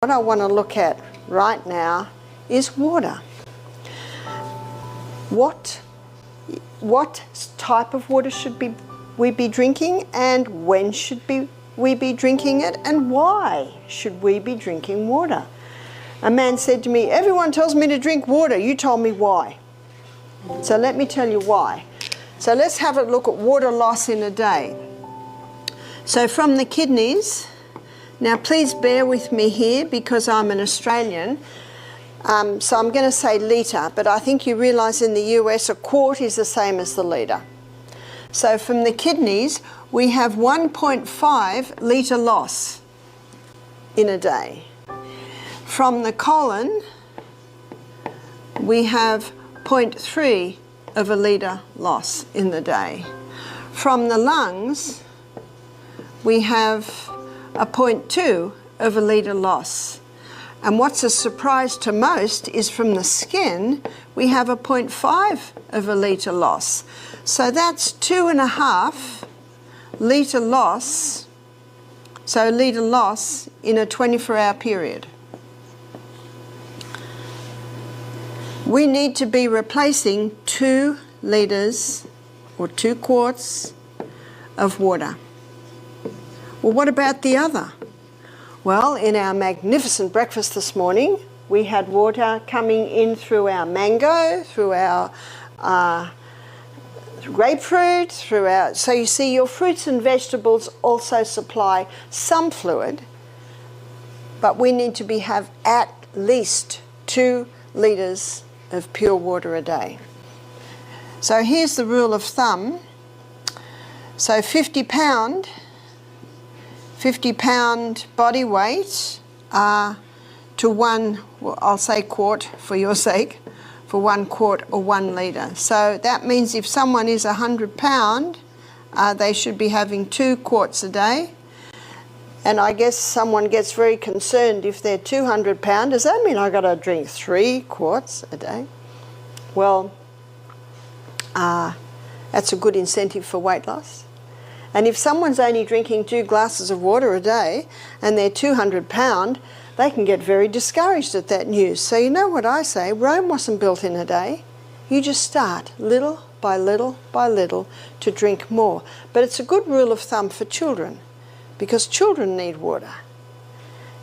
What I want to look at right now is water. What type of water should we be drinking, and when should we be drinking it, and why should we be drinking water? A man said to me, "Everyone tells me to drink water, you told me why." So let me tell you why. So let's have a look at water loss in a day. So from the kidneys, now please bear with me here because I'm an Australian, so I'm going to say litre, but I think you realise in the US a quart is the same as the litre. So from the kidneys we have 1.5 litre loss in a day. From the colon we have 0.3 of a litre loss in the day. From the lungs we have a 0.2 of a litre loss. And what's a surprise to most is from the skin we have a 0.5 of a litre loss. So that's 2.5 litre loss, so litre loss in a 24-hour period. We need to be replacing 2 litres or 2 quarts of water. Well, what about the other? Well, in our magnificent breakfast this morning, we had water coming in through our mango, through our grapefruit, so you see your fruits and vegetables also supply some fluid, but we need to have at least 2 litres of pure water a day. So here's the rule of thumb. So 50 pound body weight to 1, well, I'll say quart for your sake, for 1 quart or 1 litre. So that means if someone is 100 pound, they should be having 2 quarts a day. And I guess someone gets very concerned if they're 200 pound, does that mean I've got to drink 3 quarts a day? Well, that's a good incentive for weight loss. And if someone's only drinking 2 glasses of water a day and they're 200 pound, they can get very discouraged at that news. So you know what I say, Rome wasn't built in a day. You just start little by little by little to drink more. But it's a good rule of thumb for children because children need water.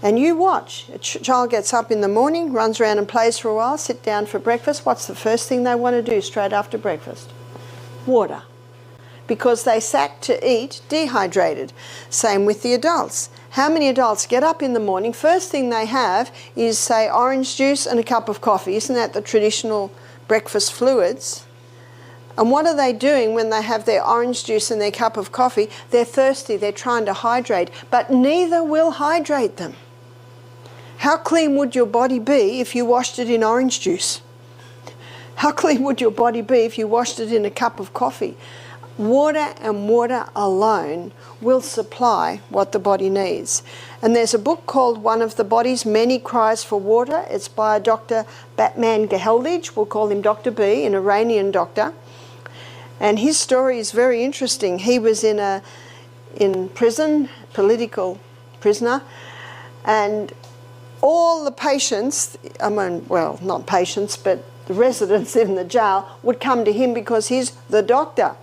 And you watch, a child gets up in the morning, runs around and plays for a while, sit down for breakfast. What's the first thing they want to do straight after breakfast? Water. Because they sat to eat dehydrated. Same with the adults. How many adults get up in the morning, first thing they have is, say, orange juice and a cup of coffee. Isn't that the traditional breakfast fluids? And what are they doing when they have their orange juice and their cup of coffee? They're thirsty, they're trying to hydrate, but neither will hydrate them. How clean would your body be if you washed it in orange juice? How clean would your body be if you washed it in a cup of coffee? Water and water alone will supply what the body needs. And there's a book called One of the Body's Many Cries for Water. It's by Dr. Batman Geheldage. We'll call him Dr. B, an Iranian doctor. And his story is very interesting. He was in prison, political prisoner, and all the patients, well, not patients, but the residents in the jail would come to him because he's the doctor.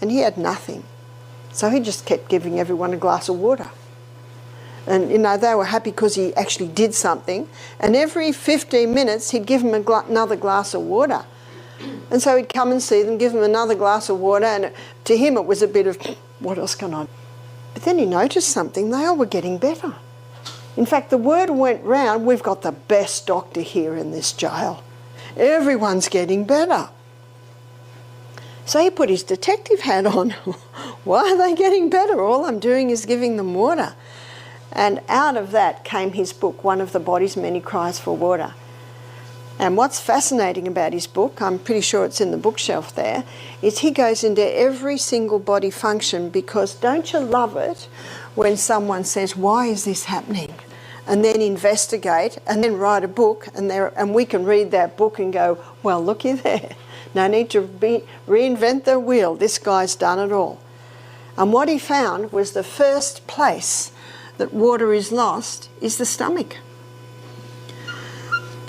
And he had nothing. So he just kept giving everyone a glass of water. And, you know, they were happy because he actually did something. And every 15 minutes, he'd give them another glass of water. And so he'd come and see them, give them another glass of water. And to him, it was a bit of, what else can I do? But then he noticed something. They all were getting better. In fact, the word went round, we've got the best doctor here in this jail. Everyone's getting better. So he put his detective hat on. Why are they getting better? All I'm doing is giving them water. And out of that came his book, One of the Body's Many Cries for Water. And what's fascinating about his book, I'm pretty sure it's in the bookshelf there, is he goes into every single body function, because don't you love it when someone says, why is this happening? And then investigate and then write a book, and we can read that book and go, well, looky there. No need to reinvent the wheel. This guy's done it all. And what he found was the first place that water is lost is the stomach.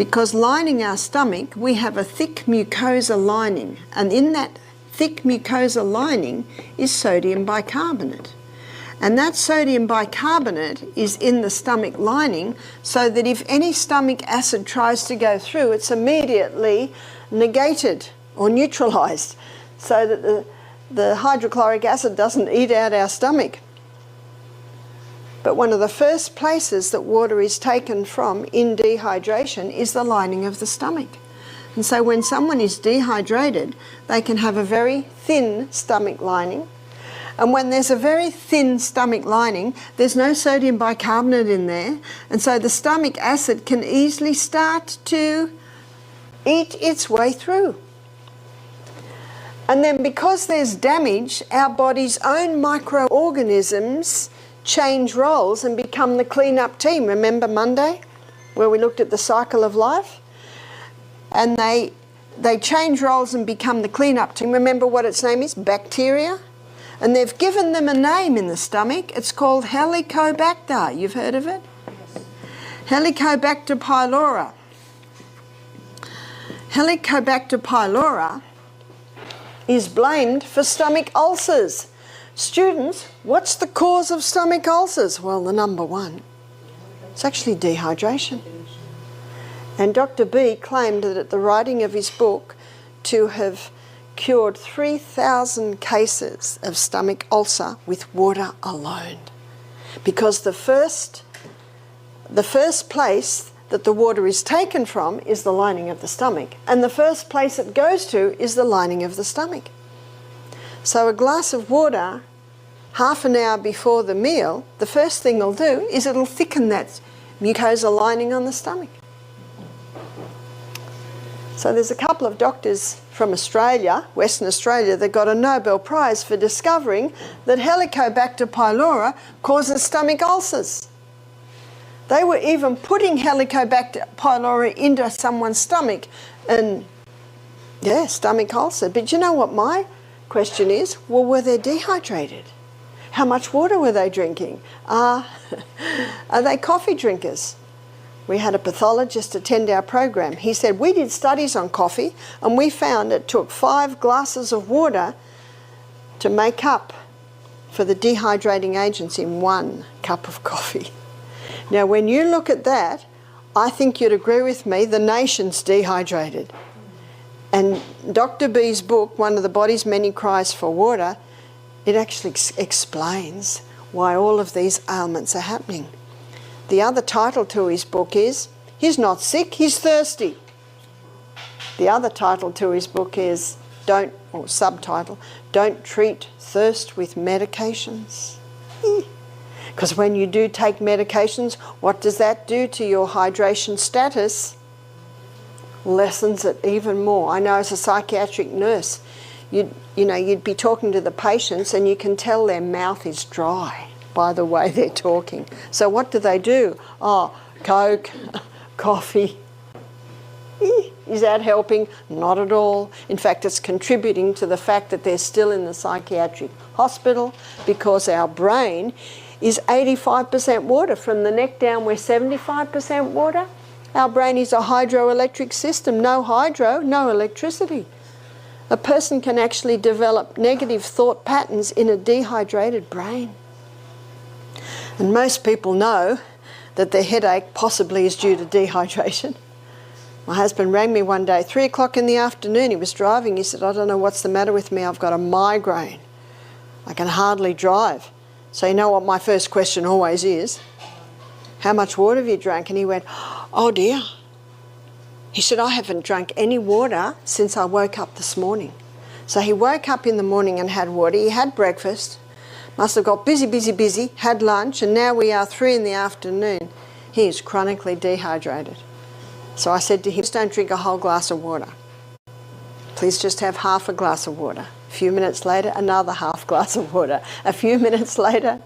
Because lining our stomach, we have a thick mucosa lining, and in that thick mucosa lining is sodium bicarbonate. And that sodium bicarbonate is in the stomach lining, so that if any stomach acid tries to go through, it's immediately negated or neutralised, so that the hydrochloric acid doesn't eat out our stomach. But one of the first places that water is taken from in dehydration is the lining of the stomach. And so when someone is dehydrated, they can have a very thin stomach lining. And when there's a very thin stomach lining, there's no sodium bicarbonate in there, and so the stomach acid can easily start to eat its way through. And then because there's damage, our body's own microorganisms change roles and become the clean-up team. Remember Monday, where we looked at the cycle of life? And they change roles and become the clean-up team. Remember what its name is? Bacteria. And they've given them a name in the stomach. It's called Helicobacter. You've heard of it? Yes. Helicobacter pylori. Helicobacter pylori is blamed for stomach ulcers. Students, what's the cause of stomach ulcers? Well, the number one. It's actually dehydration. And Dr. B claimed that at the writing of his book to have cured 3,000 cases of stomach ulcer with water alone. Because the first place that the water is taken from is the lining of the stomach, and the first place it goes to is the lining of the stomach. So a glass of water half an hour before the meal, the first thing it'll do is it'll thicken that mucosa lining on the stomach. So there's a couple of doctors from Australia, Western Australia, that got a Nobel Prize for discovering that Helicobacter pylori causes stomach ulcers. They were even putting Helicobacter pylori into someone's stomach and, yeah, stomach ulcer. But you know what my question is? Well, were they dehydrated? How much water were they drinking? Are they coffee drinkers? We had a pathologist attend our program. He said, we did studies on coffee and we found it took 5 glasses of water to make up for the dehydrating agents in 1 cup of coffee. Now, when you look at that, I think you'd agree with me, the nation's dehydrated. And Dr. B's book, One of the Body's Many Cries for Water, it actually explains why all of these ailments are happening. The other title to his book is, he's not sick, he's thirsty. The other title to his book is, subtitle, Don't Treat Thirst with Medications. Because when you do take medications, what does that do to your hydration status? Lessens it even more. I know as a psychiatric nurse, you'd be talking to the patients and you can tell their mouth is dry by the way they're talking. So what do? Oh, Coke, coffee. Is that helping? Not at all. In fact, it's contributing to the fact that they're still in the psychiatric hospital, because our brain is 85% water. From the neck down, we're 75% water. Our brain is a hydroelectric system. No hydro, no electricity. A person can actually develop negative thought patterns in a dehydrated brain. And most people know that their headache possibly is due to dehydration. My husband rang me one day, 3 o'clock in the afternoon. He was driving. He said, I don't know what's the matter with me. I've got a migraine. I can hardly drive. So you know what my first question always is? How much water have you drank? And he went, oh dear. He said, I haven't drank any water since I woke up this morning. So he woke up in the morning and had water. He had breakfast. Must have got busy, had lunch, and now we are 3 in the afternoon. He is chronically dehydrated. So I said to him, just don't drink a whole glass of water. Please just have half a glass of water. A few minutes later, another half glass of water. A few minutes later,